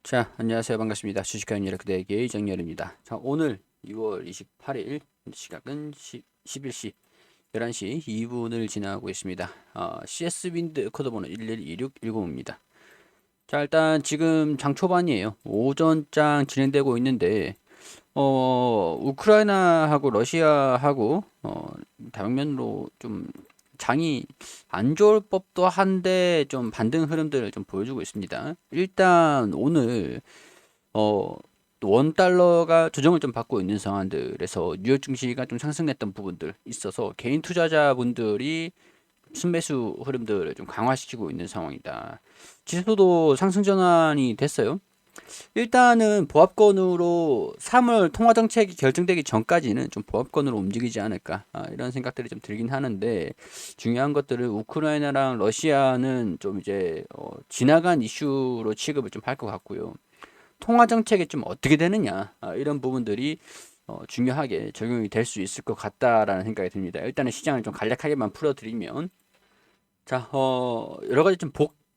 자, 안녕하세요. 반갑습니다. 주식하는 여러 그대에게 이정열입니다. 자, 오늘 2월 28일 시각은 11시 11시 2분을 지나고 있습니다. CS 윈드 코드 번호 112610입니다. 자, 일단 지금 장 초반이에요. 오전장 진행되고 있는데 우크라이나하고 러시아하고 다방면으로 좀 장이 안 좋을 법도 한데 좀 반등 흐름들을 좀 보여주고 있습니다. 일단 오늘 어, 원 달러가 조정을 좀 받고 있는 상황들에서 뉴욕 증시가 좀 상승했던 부분들 있어서 개인 투자자분들이 순매수 흐름들을 좀 강화시키고 있는 상황이다. 지수도 상승 전환이 됐어요. 일단은 보합권으로 3월 통화 정책이 결정되기 전까지는 좀 보합권으로 움직이지 않을까 이런 생각들이 좀 들긴 하는데 중요한 것들은 우크라이나랑 러시아는 좀 이제 지나간 이슈로 취급을 좀 할 것 같고요. 통화 정책이 좀 어떻게 되느냐 이런 부분들이 중요하게 적용이 될 수 있을 것 같다라는 생각이 듭니다. 일단은 시장을 좀 간략하게만 풀어드리면 자, 여러 가지 좀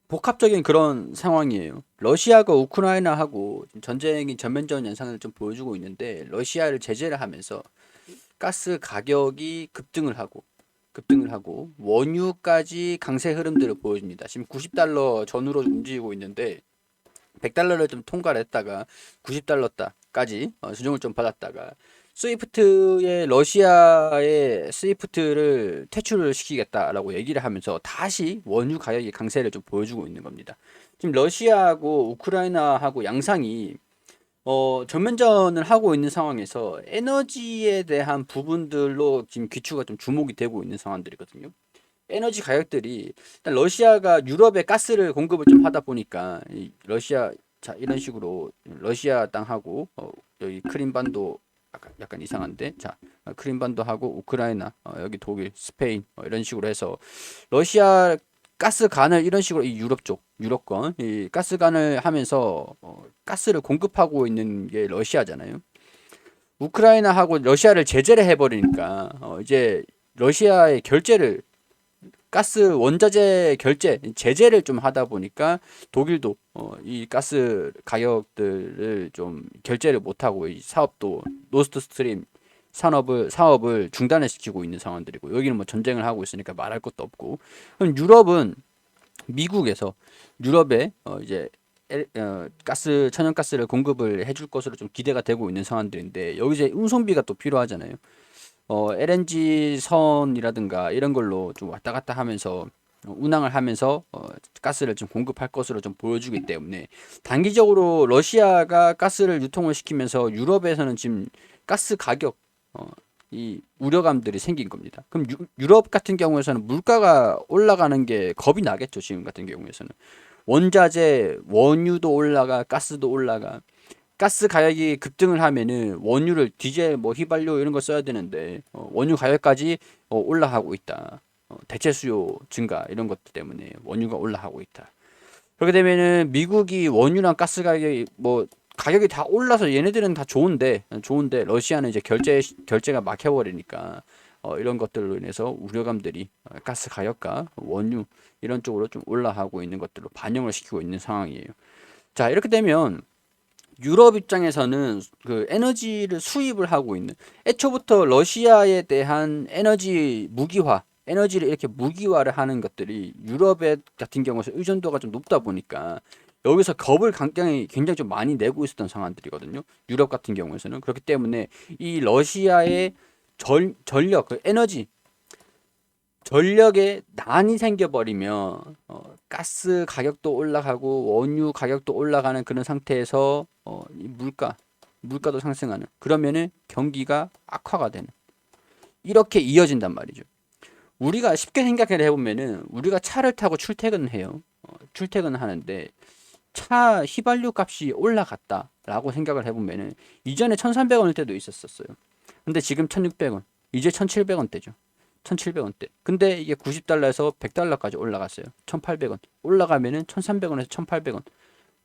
복합적인 그런 상황이에요. 러시아가 우크라이나하고 지금 전쟁이 전면전 현상을 좀 보여주고 있는데 러시아를 제재를 하면서 가스 가격이 급등을 하고 원유까지 강세 흐름들을 보여줍니다. 지금 90달러 전후로 움직이고 있는데 100달러를 좀 통과를 했다가 90달러까지 수정을 좀 받았다가 스위프트의 러시아의 스위프트를 퇴출을 시키겠다라고 얘기를 하면서 다시 원유 가격의 강세를 좀 보여주고 있는 겁니다. 지금 러시아하고 우크라이나하고 양상이 전면전을 하고 있는 상황에서 에너지에 대한 부분들로 지금 귀추가 좀 주목이 되고 있는 상황들이거든요. 에너지 가격들이 일단 러시아가 유럽에 가스를 공급을 좀 하다 보니까 이 러시아 자 이런 식으로 러시아 땅하고 여기 크림반도 약간 이상한데 자 크림반도 하고 우크라이나 여기 독일 스페인 이런 식으로 해서 러시아 가스관을 이런 식으로 이 유럽 쪽 유럽권 이 가스관을 하면서 가스를 공급하고 있는 게 러시아잖아요. 우크라이나하고 러시아를 제재를 해버리니까 이제 러시아의 결제를 가스 원자재 결제 제재를 좀 하다 보니까 독일도 이 가스 가격들을 좀 결제를 못하고 이 사업도 노스트 스트림 사업을 중단을 시키고 있는 상황들이고 여기는 뭐 전쟁을 하고 있으니까 말할 것도 없고 그럼 유럽은 미국에서 유럽에 이제 가스 천연가스를 공급을 해줄 것으로 좀 기대가 되고 있는 상황들인데 여기 이제 운송비가 또 필요하잖아요. LNG 선이라든가 이런 걸로 좀 왔다 갔다 하면서 운항을 하면서 가스를 좀 공급할 것으로 좀 보여주기 때문에 단기적으로 러시아가 가스를 유통을 시키면서 유럽에서는 지금 가스 가격 이 우려감들이 생긴 겁니다. 그럼 유럽 같은 경우에서는 물가가 올라가는 게 겁이 나겠죠. 지금 같은 경우에서는 원자재, 원유도 올라가, 가스도 올라가. 가스 가격이 급등을 하면은 원유를 디젤 뭐 휘발유 이런 거 써야 되는데 원유 가격까지 올라가고 있다. 대체 수요 증가 이런 것 때문에 원유가 올라가고 있다. 그렇게 되면은 미국이 원유랑 가스 가격이 뭐 가격이 다 올라서 얘네들은 다 좋은데 러시아는 이제 결제가 막혀버리니까 이런 것들로 인해서 우려감들이 가스 가격과 원유 이런 쪽으로 좀 올라가고 있는 것들로 반영을 시키고 있는 상황이에요. 자, 이렇게 되면 유럽 입장에서는 그 에너지를 수입을 하고 있는 애초부터 러시아에 대한 에너지 무기화, 에너지를 이렇게 무기화를 하는 것들이 유럽의 같은 경우에서 의존도가 좀 높다 보니까 여기서 겁을 굉장히 좀 많이 내고 있었던 상황들이거든요. 유럽 같은 경우에서는 그렇기 때문에 이 러시아의 전력, 그 에너지 전력에 난이 생겨버리면 가스 가격도 올라가고 원유 가격도 올라가는 그런 상태에서 이 물가도 상승하는 그러면은 경기가 악화가 되는 이렇게 이어진단 말이죠. 우리가 쉽게 생각을 해보면은 우리가 차를 타고 출퇴근을 해요. 출퇴근을 하는데 차 휘발유 값이 올라갔다라고 생각을 해보면은 이전에 1,300원일 때도 있었어요. 근데 지금 1,600원, 이제 1,700원대죠. 1,700원대. 근데 이게 90달러에서 100달러까지 올라갔어요. 1,800원. 올라가면은 1,300원에서 1,800원.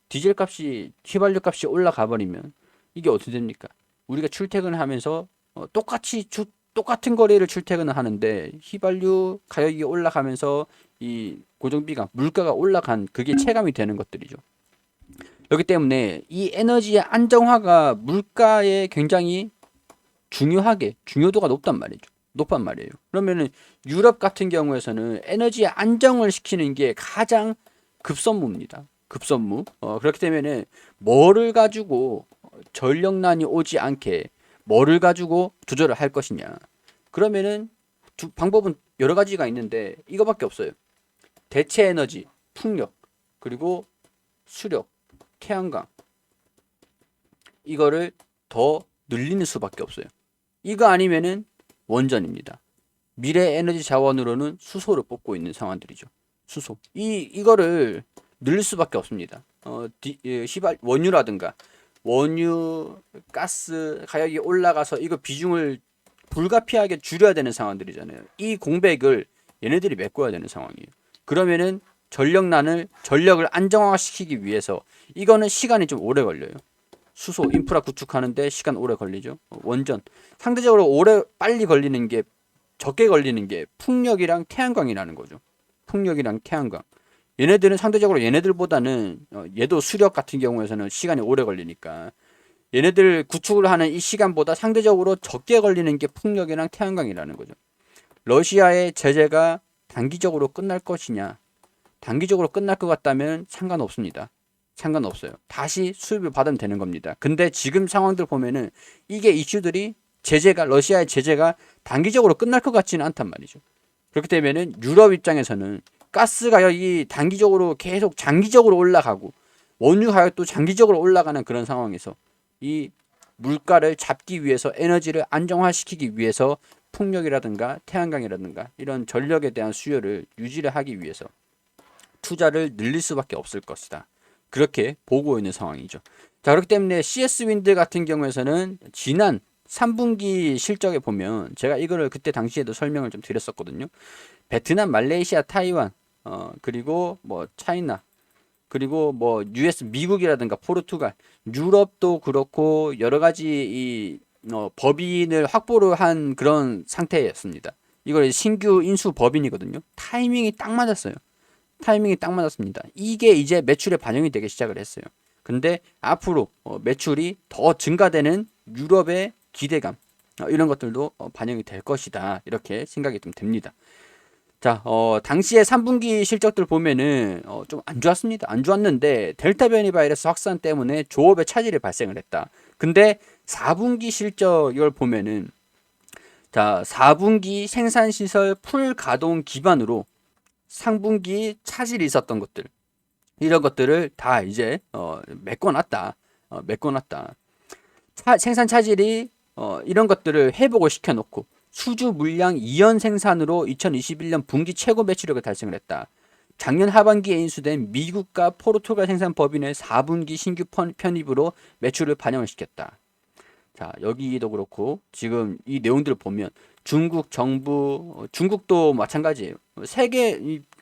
디젤 값이, 휘발유 값이 올라가 버리면 이게 어떻게 됩니까? 우리가 출퇴근을 하면서 똑같은 거리를 출퇴근을 하는데 휘발유 가격이 올라가면서 이 고정비가 물가가 올라간 그게 체감이 되는 것들이죠. 그렇기 때문에 이 에너지의 안정화가 물가에 굉장히 중요도가 높단 말이에요. 그러면은 유럽 같은 경우에서는 에너지의 안정을 시키는 게 가장 급선무입니다. 급선무. 그렇기 때문에 뭐를 가지고 전력난이 오지 않게 뭐를 가지고 조절을 할 것이냐. 그러면은 방법은 여러 가지가 있는데 이거밖에 없어요. 대체 에너지, 풍력, 그리고 수력, 태양광. 이거를 더 늘리는 수밖에 없어요. 이거 아니면은 원전입니다. 미래 에너지 자원으로는 수소를 뽑고 있는 상황들이죠. 수소. 이거를 늘릴 수밖에 없습니다. 원유라든가 원유, 가스 가격이 올라가서 이거 비중을 불가피하게 줄여야 되는 상황들이잖아요. 이 공백을 얘네들이 메꿔야 되는 상황이에요. 그러면은 전력을 안정화시키기 위해서 이거는 시간이 좀 오래 걸려요. 수소 인프라 구축하는데 시간 오래 걸리죠. 원전 상대적으로 빨리 걸리는 게 적게 걸리는 게 풍력이랑 태양광이라는 거죠. 풍력이랑 태양광. 얘네들은 상대적으로 얘네들보다는 얘도 수력 같은 경우에서는 시간이 오래 걸리니까 얘네들 구축을 하는 이 시간보다 상대적으로 적게 걸리는 게 풍력이랑 태양광이라는 거죠. 러시아의 제재가 단기적으로 끝날 것이냐? 단기적으로 끝날 것 같다면 상관없습니다. 상관없어요. 다시 수입을 받으면 되는 겁니다. 근데 지금 상황들 보면은 이게 이슈들이 러시아의 제재가 단기적으로 끝날 것 같지는 않단 말이죠. 그렇기 때문에 유럽 입장에서는 가스 가격이 단기적으로 계속 장기적으로 올라가고 원유 가격도 장기적으로 올라가는 그런 상황에서 이 물가를 잡기 위해서 에너지를 안정화시키기 위해서 풍력이라든가 태양광이라든가 이런 전력에 대한 수요를 유지를 하기 위해서 투자를 늘릴 수밖에 없을 것이다. 그렇게 보고 있는 상황이죠. 자, 그렇기 때문에 CS 윈드 같은 경우에서는 지난 3분기 실적에 보면 제가 이거를 그때 당시에도 설명을 좀 드렸었거든요. 베트남, 말레이시아, 타이완, 그리고 뭐 차이나, 그리고 뭐 US, 미국이라든가 포르투갈, 유럽도 그렇고 여러 가지 법인을 확보를 한 그런 상태였습니다. 이걸 신규 인수 법인이거든요. 타이밍이 딱 맞았어요. 타이밍이 딱 맞았습니다. 이게 이제 매출에 반영이 되기 시작을 했어요. 근데 앞으로 매출이 더 증가되는 유럽의 기대감 이런 것들도 반영이 될 것이다. 이렇게 생각이 좀 됩니다. 자, 당시에 3분기 실적들 보면은 좀 안 좋았습니다. 안 좋았는데 델타 변이 바이러스 확산 때문에 조업에 차질이 발생을 했다. 근데 4분기 실적 이걸 보면은 자, 4분기 생산 시설 풀 가동 기반으로 상분기 차질이 있었던 것들 이런 것들을 다 이제 메꿔놨다. 메꿔놨다. 생산 차질이 이런 것들을 회복을 시켜놓고 수주 물량 2연 생산으로 2021년 분기 최고 매출액을 달성을 했다. 작년 하반기에 인수된 미국과 포르투갈 생산 법인의 4분기 신규 편입으로 매출을 반영을 시켰다. 자, 여기도 그렇고 지금 이 내용들을 보면 중국 정부, 중국도 마찬가지예요.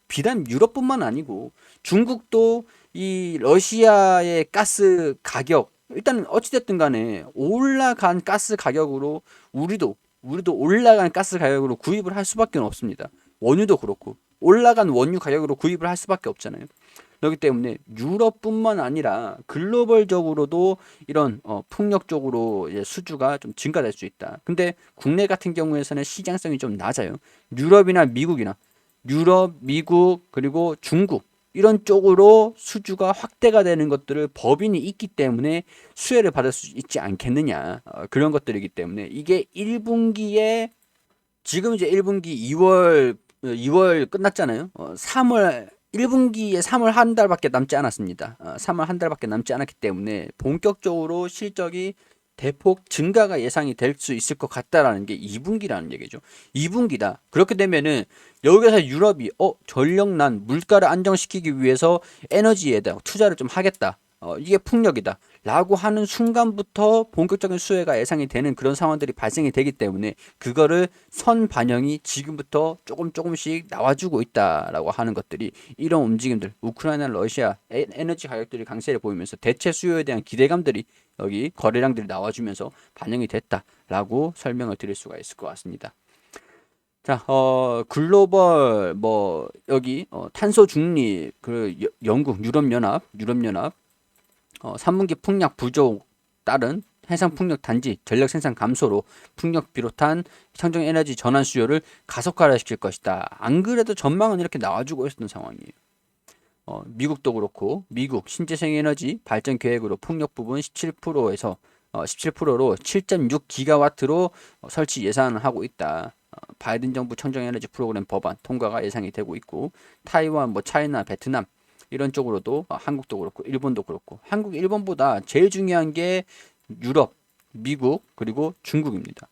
비단 유럽뿐만 아니고 중국도 이 러시아의 가스 가격 일단 어찌됐든 간에 올라간 가스 가격으로 우리도 올라간 가스 가격으로 구입을 할 수밖에 없습니다. 원유도 그렇고 올라간 원유 가격으로 구입을 할 수밖에 없잖아요. 그렇기 때문에 유럽뿐만 아니라 글로벌적으로도 이런 풍력 적으로 수주가 좀 증가될 수 있다. 근데 국내 같은 경우에서는 시장성이 좀 낮아요. 유럽, 미국 그리고 중국 이런 쪽으로 수주가 확대가 되는 것들을 법인이 있기 때문에 수혜를 받을 수 있지 않겠느냐. 그런 것들이기 때문에 이게 1분기에 지금 이제 1분기 2월 끝났잖아요. 3월 1분기에 3월 한 달밖에 남지 않았습니다. 3월 한 달밖에 남지 않았기 때문에 본격적으로 실적이 대폭 증가가 예상이 될 수 있을 것 같다라는 게 2분기라는 얘기죠. 2분기다. 그렇게 되면은 여기서 유럽이 전력난 물가를 안정시키기 위해서 에너지에 대한 투자를 좀 하겠다. 이게 풍력이다. 라고 하는 순간부터 본격적인 수혜가 예상이 되는 그런 상황들이 발생이 되기 때문에 그거를 선 반영이 지금부터 조금씩 나와주고 있다라고 하는 것들이 이런 움직임들 우크라이나 러시아 에너지 가격들이 강세를 보이면서 대체 수요에 대한 기대감들이 여기 거래량들이 나와주면서 반영이 됐다라고 설명을 드릴 수가 있을 것 같습니다. 자, 글로벌 여기 탄소 중립 그 영국 유럽연합 3분기 풍력 부족 따른 해상 풍력 단지 전력 생산 감소로 풍력 비롯한 청정에너지 전환 수요를 가속화시킬 것이다. 안 그래도 전망은 이렇게 나와주고 있었던 상황이에요. 미국도 그렇고 미국 신재생에너지 발전 계획으로 풍력 부분 17%에서 17%로 7.6 기가와트로 설치 예산을 하고 있다. 바이든 정부 청정에너지 프로그램 법안 통과가 예상이 되고 있고 타이완, 뭐 차이나, 베트남 이런 쪽으로도 한국도 그렇고 일본도 그렇고 한국, 일본보다 제일 중요한 게 유럽, 미국 그리고 중국입니다.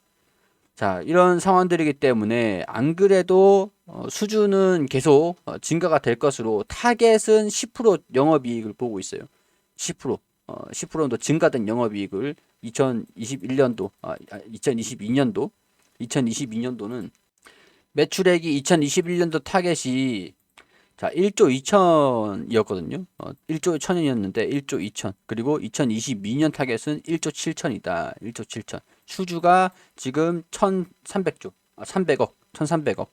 자, 이런 상황들이기 때문에 안 그래도 수주는 계속 증가가 될 것으로 타겟은 10% 영업이익을 보고 있어요. 10%, 10%도 증가된 영업이익을 2021년도, 2022년도는 매출액이 2021년도 타겟이 자, 1조 2천이었거든요. 1조 1천이었는데 1조 2천. 그리고 2022년 타겟은 1조 7천이다. 1조 7천. 수주가 지금 1,300조. 300억. 1,300억.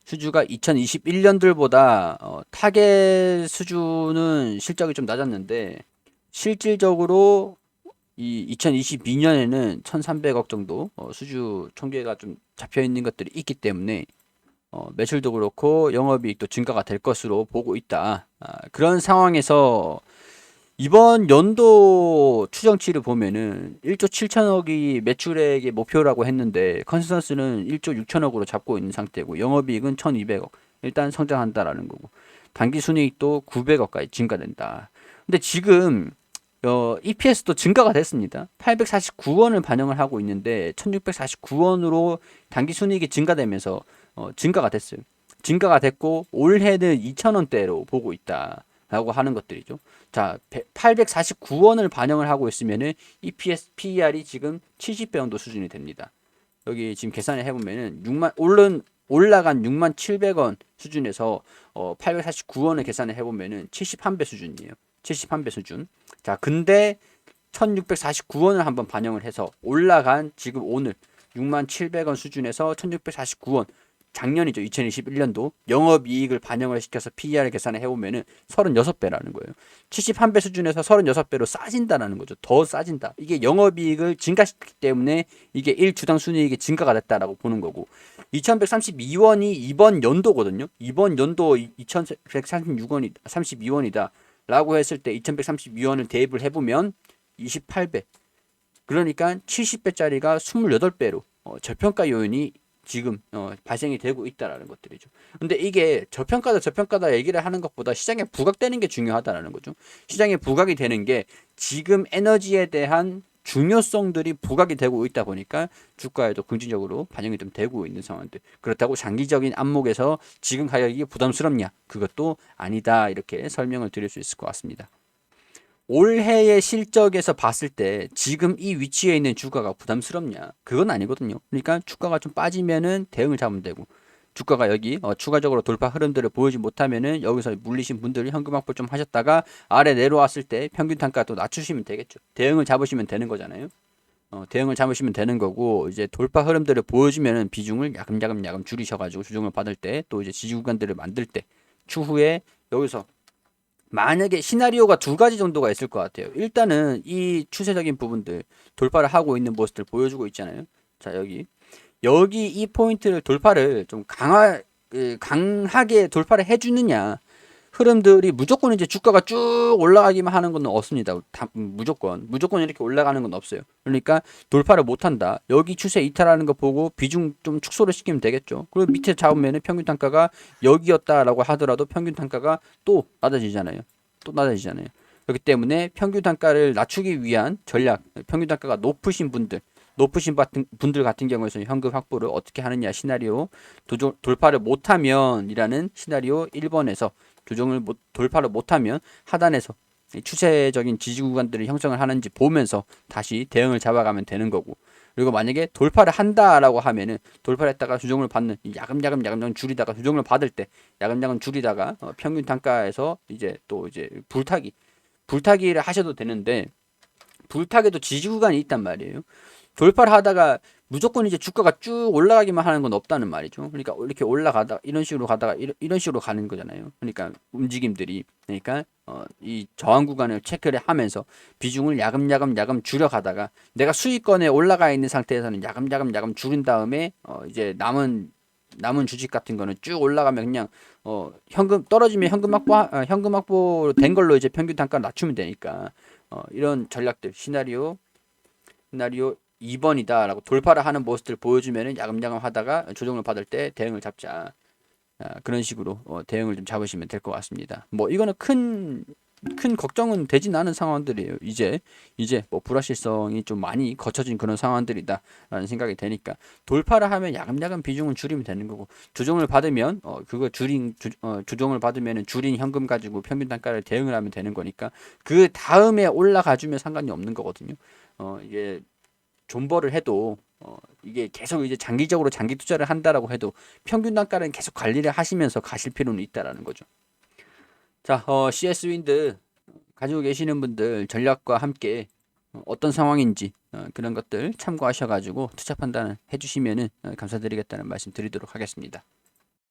수주가 2021년들보다 타겟 수주는 실적이 좀 낮았는데 실질적으로 이 2022년에는 1,300억 정도 수주 총계가 좀 잡혀 있는 것들이 있기 때문에 매출도 그렇고 영업이익도 증가가 될 것으로 보고 있다. 그런 상황에서 이번 연도 추정치를 보면은 1조 7천억이 매출액의 목표라고 했는데 컨센서스는 1조 6천억으로 잡고 있는 상태고 영업이익은 1,200억. 일단 성장한다라는 거고 당기순이익도 900억까지 증가된다. 근데 지금 EPS도 증가가 됐습니다. 849원을 반영을 하고 있는데 1649원으로 당기순이익이 증가되면서 증가가 됐어요. 증가가 됐고 올해는 2,000원대로 보고 있다라고 하는 것들이죠. 자, 849원을 반영을 하고 있으면은 EPS PER이 지금 70배 정도 수준이 됩니다. 여기 지금 계산을 해보면은 올라간 6만 700원 수준에서 849원을 계산을 해보면은 71배 수준이에요. 71배 수준. 자, 근데 1649원을 한번 반영을 해서 올라간 지금 오늘 6만 700원 수준에서 1649원 작년이죠. 2021년도 영업이익을 반영을 시켜서 PER을 계산을 해보면은 36배라는 거예요. 71배 수준에서 36배로 싸진다라는 거죠. 더 싸진다. 이게 영업이익을 증가시키기 때문에 이게 1주당 순이익이 증가가 됐다라고 보는 거고 2132원이 이번 연도거든요. 이번 연도 2136원이 32원이다 라고 했을 때 2132원을 대입을 해보면 28배 그러니까 70배짜리가 28배로 저평가 요인이 지금 발생이 되고 있다라는 것들이죠. 근데 이게 저평가다 얘기를 하는 것보다 시장에 부각되는 게 중요하다라는 거죠. 시장에 부각이 되는 게 지금 에너지에 대한 중요성들이 부각이 되고 있다 보니까 주가에도 긍정적으로 반영이 좀 되고 있는 상황들. 그렇다고 장기적인 안목에서 지금 가격이 부담스럽냐? 그것도 아니다. 이렇게 설명을 드릴 수 있을 것 같습니다. 올해의 실적에서 봤을 때 지금 이 위치에 있는 주가가 부담스럽냐? 그건 아니거든요. 그러니까 주가가 좀 빠지면은 대응을 잡으면 되고 주가가 여기 추가적으로 돌파 흐름들을 보이지 못하면은 여기서 물리신 분들이 현금 확보 좀 하셨다가 아래 내려왔을 때 평균 단가 또 낮추시면 되겠죠. 대응을 잡으시면 되는 거잖아요. 대응을 잡으시면 되는 거고 이제 돌파 흐름들을 보여주면은 비중을 야금야금 줄이셔가지고 조정을 받을 때 또 이제 지지 구간들을 만들 때 추후에 여기서 만약에 시나리오가 두 가지 정도가 있을 것 같아요. 일단은 이 추세적인 부분들 돌파를 하고 있는 모습들 보여주고 있잖아요. 자, 여기 이 포인트를 돌파를 좀 강하게 돌파를 해주느냐. 흐름들이 무조건 이제 주가가 쭉 올라가기만 하는 건 없습니다. 무조건 이렇게 올라가는 건 없어요. 그러니까 돌파를 못 한다. 여기 추세 이탈하는 거 보고 비중 좀 축소를 시키면 되겠죠. 그리고 밑에 잡으면 평균 단가가 여기였다라고 하더라도 평균 단가가 또 낮아지잖아요. 그렇기 때문에 평균 단가를 낮추기 위한 전략, 평균 단가가 높으신 분들 같은 경우에는 현금 확보를 어떻게 하느냐 시나리오 돌파를 못하면이라는 시나리오 1번에서 돌파를 못하면 하단에서 추세적인 지지 구간들을 형성을 하는지 보면서 다시 대응을 잡아가면 되는 거고 그리고 만약에 돌파를 한다라고 하면은 돌파를 했다가 조정을 받는 야금야금 줄이다가 조정을 받을 때 야금야금 줄이다가 평균 단가에서 이제 또 이제 불타기를 하셔도 되는데 불타기도 지지 구간이 있단 말이에요. 돌파를 하다가 무조건 이제 주가가 쭉 올라가기만 하는 건 없다는 말이죠. 그러니까 이렇게 올라가다 이런 식으로 가다가 이런 식으로 가는 거잖아요. 그러니까 움직임들이 그러니까 이 저항 구간을 체크를 하면서 비중을 야금야금 줄여가다가 내가 수익권에 올라가 있는 상태에서는 야금야금 줄인 다음에 이제 남은 주식 같은 거는 쭉 올라가면 그냥 현금 떨어지면 현금 확보 된 걸로 이제 평균 단가 낮추면 되니까 이런 전략들 시나리오 2번이다라고 돌파를 하는 모습들 보여주면은 야금야금 하다가 조정을 받을 때 대응을 잡자. 그런 식으로 대응을 좀 잡으시면 될 것 같습니다. 뭐 이거는 큰 걱정은 되진 않은 상황들이에요. 이제 뭐 불확실성이 좀 많이 거쳐진 그런 상황들이다라는 생각이 되니까 돌파를 하면 야금야금 비중을 줄이면 되는 거고 조정을 받으면 그거 조정을 받으면은 줄인 현금 가지고 평균 단가를 대응을 하면 되는 거니까 그 다음에 올라가주면 상관이 없는 거거든요. 이게 존버를 해도 이게 계속 이제 장기적으로 장기 투자를 한다라고 해도 평균 단가는 계속 관리를 하시면서 가실 필요는 있다라는 거죠. 자, CS 윈드 가지고 계시는 분들 전략과 함께 어떤 상황인지 그런 것들 참고하셔가지고 투자 판단을 해주시면은 감사드리겠다는 말씀 드리도록 하겠습니다.